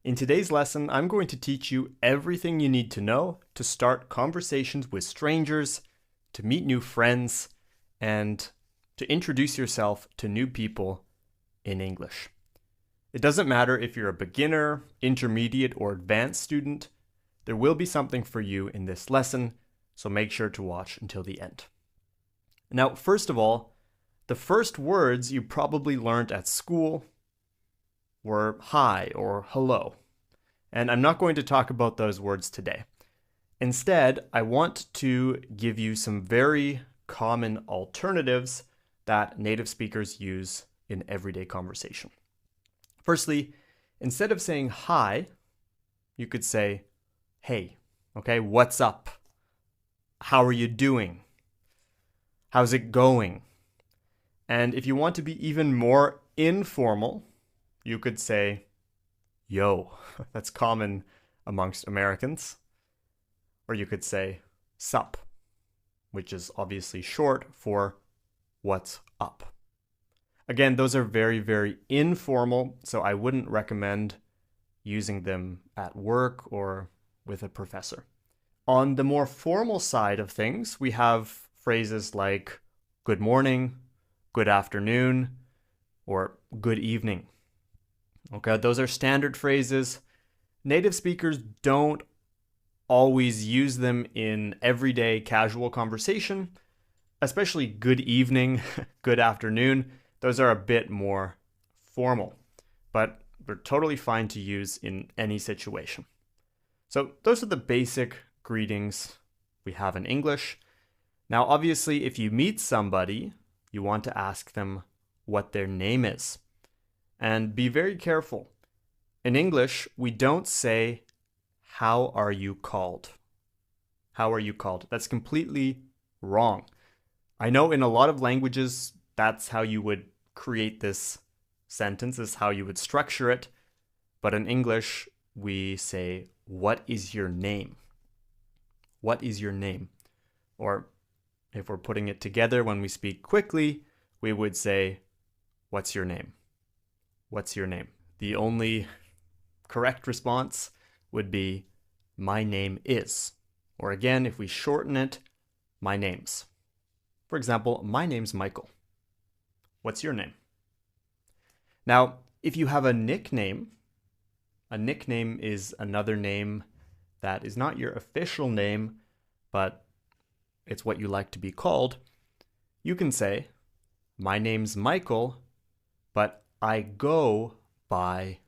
In today's lesson, I'm going to teach you everything you need to know to start conversations with strangers, to meet new friends, and to introduce yourself to new people in English. It doesn't matter if you're a beginner, intermediate, or advanced student, there will be something for you in this lesson, so make sure to watch until the end. Now, first of all, the first words you probably learned at school were hi or hello. And I'm not going to talk about those words today. Instead, I want to give you some very common alternatives that native speakers use in everyday conversation. Firstly, instead of saying hi, you could say, hey, okay, what's up? How are you doing? How's it going? And if you want to be even more informal, you could say, yo. That's common amongst Americans. Or you could say, sup, which is obviously short for what's up. Again, those are very, very informal, so I wouldn't recommend using them at work or with a professor. On the more formal side of things, we have phrases like good morning, good afternoon, or good evening. Okay, those are standard phrases. Native speakers don't always use them in everyday casual conversation, especially good evening, good afternoon. Those are a bit more formal, but they're totally fine to use in any situation. So those are the basic greetings we have in English. Now, obviously, if you meet somebody, you want to ask them what their name is. And be very careful. In English, we don't say, how are you called? How are you called? That's completely wrong. I know in a lot of languages, that's how you would create this sentence, is how you would structure it. But in English, we say, what is your name? What is your name? Or if we're putting it together when we speak quickly, we would say, what's your name? What's your name? The only correct response would be, my name is. Or again, if we shorten it, my name's. For example, my name's Michael. What's your name? Now, if you have a nickname is another name that is not your official name, but it's what you like to be called. You can say, my name's Michael, but I go by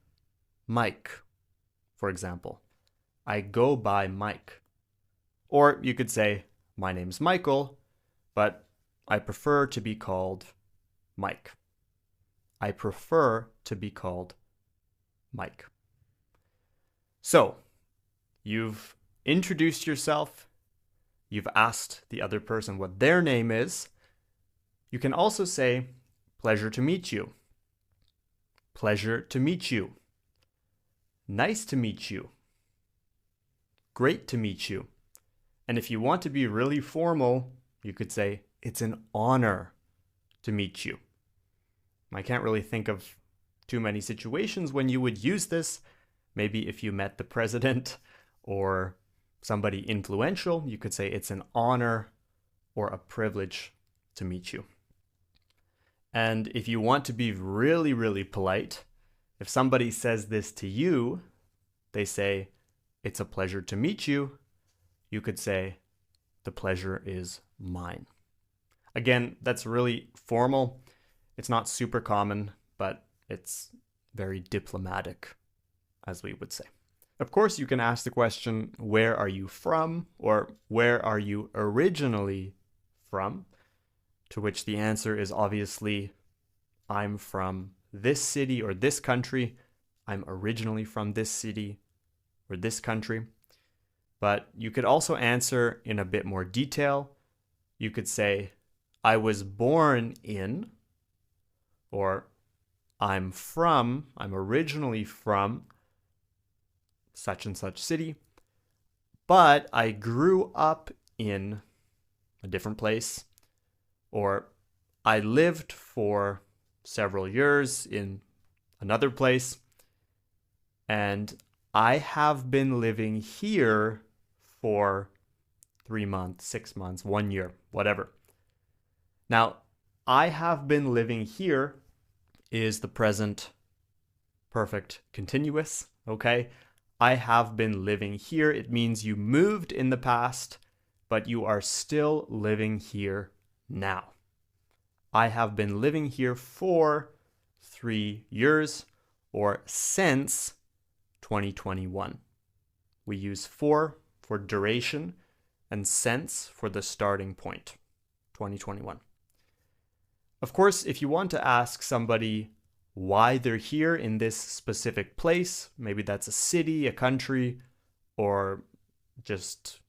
Mike, for example. I go by Mike. Or you could say, my name's Michael, but I prefer to be called Mike. I prefer to be called Mike. So, you've introduced yourself. You've asked the other person what their name is. You can also say, pleasure to meet you. Pleasure to meet you. Nice to meet you. Great to meet you. And if you want to be really formal, you could say, it's an honor to meet you. I can't really think of too many situations when you would use this. Maybe if you met the president or somebody influential, you could say it's an honor or a privilege to meet you. And if you want to be really, really polite, if somebody says this to you, they say, it's a pleasure to meet you. You could say, the pleasure is mine. Again, that's really formal. It's not super common, but it's very diplomatic, as we would say. Of course, you can ask the question, where are you from? Or where are you originally from? To which the answer is obviously, I'm from this city or this country. I'm originally from this city or this country. But you could also answer in a bit more detail. You could say, I was born in, or I'm originally from such and such city, but I grew up in a different place, or I lived for several years in another place, and I have been living here for 3 months, 6 months, 1 year, whatever. Now, I have been living here is the present perfect continuous, okay? I have been living here. It means you moved in the past, but you are still living here now. I have been living here for 3 years or since 2021. We use for duration and since for the starting point, 2021. Of course, if you want to ask somebody why they're here in this specific place, maybe that's a city, a country, or just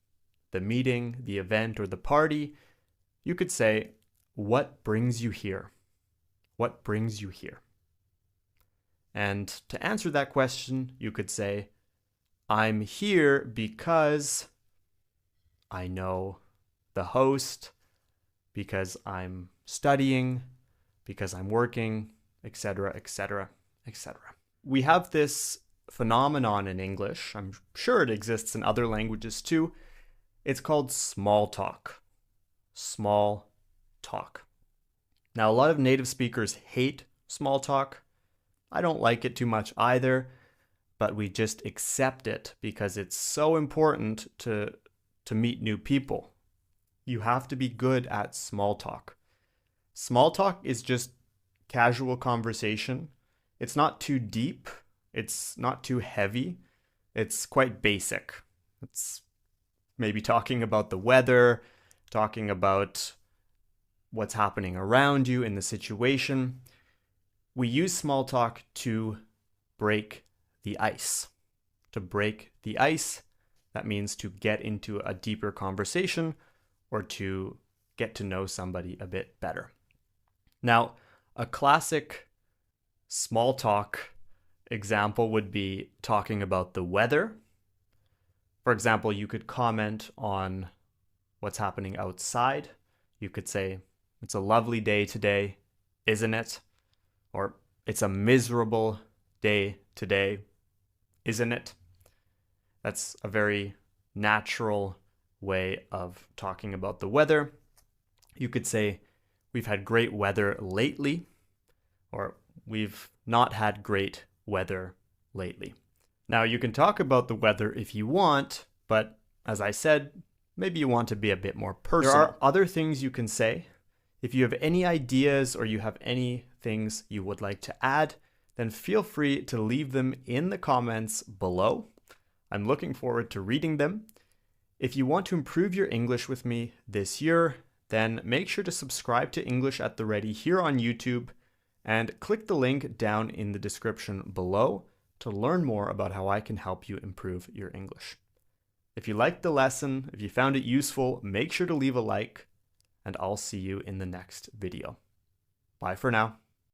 the meeting, the event, or the party, you could say, what brings you here? What brings you here? And to answer that question, you could say, I'm here because I know the host, because I'm studying, because I'm working, etc., etc., etc. We have this phenomenon in English. I'm sure it exists in other languages too. It's called small talk. Small talk. Now, a lot of native speakers hate small talk. I don't like it too much either, but we just accept it because it's so important to meet new people. You have to be good at small talk. Small talk is just casual conversation. It's not too deep. It's not too heavy. It's quite basic. It's maybe talking about the weather, talking about what's happening around you in the situation. We use small talk to break the ice. To break the ice, that means to get into a deeper conversation or to get to know somebody a bit better. Now, a classic small talk example would be talking about the weather. For example, you could comment on what's happening outside. You could say, it's a lovely day today, isn't it? Or it's a miserable day today, isn't it? That's a very natural way of talking about the weather. You could say, we've had great weather lately, or we've not had great weather lately. Now, you can talk about the weather if you want, but as I said, maybe you want to be a bit more personal. There are other things you can say. If you have any ideas or you have any things you would like to add, then feel free to leave them in the comments below. I'm looking forward to reading them. If you want to improve your English with me this year, then make sure to subscribe to English at the Ready here on YouTube and click the link down in the description below to learn more about how I can help you improve your English. If you liked the lesson, if you found it useful, make sure to leave a like, and I'll see you in the next video. Bye for now.